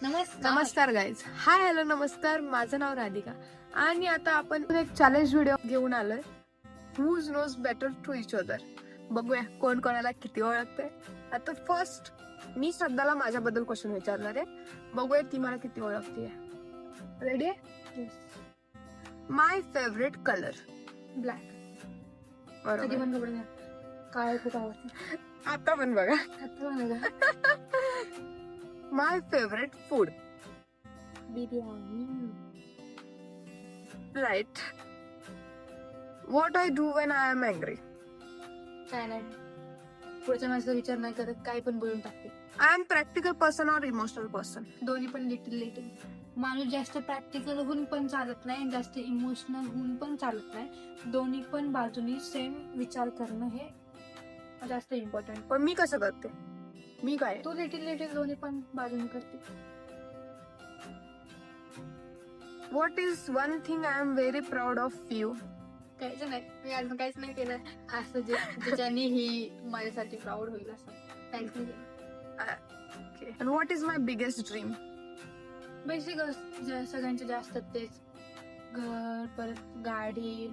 नमस्कार guys. Hi hello नमस्कार. माझं नाव राधिका आणि आता आपण एक चॅलेंज व्हिडिओ घेऊन आलोय. Who knows better to each other. बघूया कोण कोणाला किती ओळखते. आता फर्स्ट मी श्रद्धाला माझ्याबद्दल क्वेश्चन विचारणार आहे. बघूया ती मला किती ओळखते. रेडी? माय फेवरेट कलर ब्लॅक. बरोबर. कधी पण कपडे नाही. काळे खूप आवडते. आता पण बघा. आता बघा. My favourite food biryani. Right. What I do when I am angry. काय नाही, पुढच्या माणसाचा विचार नाही करत, काही पण बोलून टाकते. आय एम प्रॅक्टिकल पर्सन और इमोशनल पर्सन. दोन्ही पण लिटिल. माणूस जास्त प्रॅक्टिकल होऊन पण चालत नाही, जास्त इमोशनल होऊन पण चालत नाही. दोन्ही पण बाजूनी सेम विचार करणं हे जास्त इम्पॉर्टंट. पण मी कसं करते? मी काय तो लिटिल दोन्ही पण बाजूने करते. What is one thing I am very proud of you. काहीच नाही, मी अजून काहीच नाही केलं असं ज्याच्याने ही माझ्यासाठी प्राऊड होईल असं काहीच नाही केलं. And what is my biggest dream. Basic सगळ्यांचे जास्त तेच, घर, परत गाडी,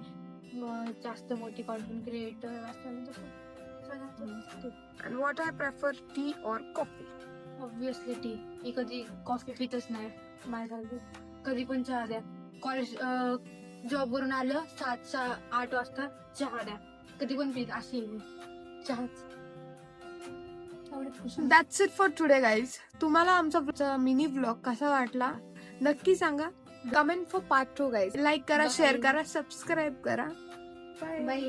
जास्त मोठी कॉन्टेंट क्रिएटर असं तसं. And what I prefer tea or coffee. Obviously tea. मी कधी कॉफी पितच नाही. माझ्यासाठी कधी पण चहा द्या. कॉलेज जॉब वरून आलं 7-8 वाजता चहा द्या, कधी पण पित अशी चहाच. That's it for today guys. तुम्हाला आमचा मिनी व्लॉग कसा वाटला नक्की सांगा. Comment for part 2 guys. Like करा, शेअर करा, सबस्क्राईब करा. बाय.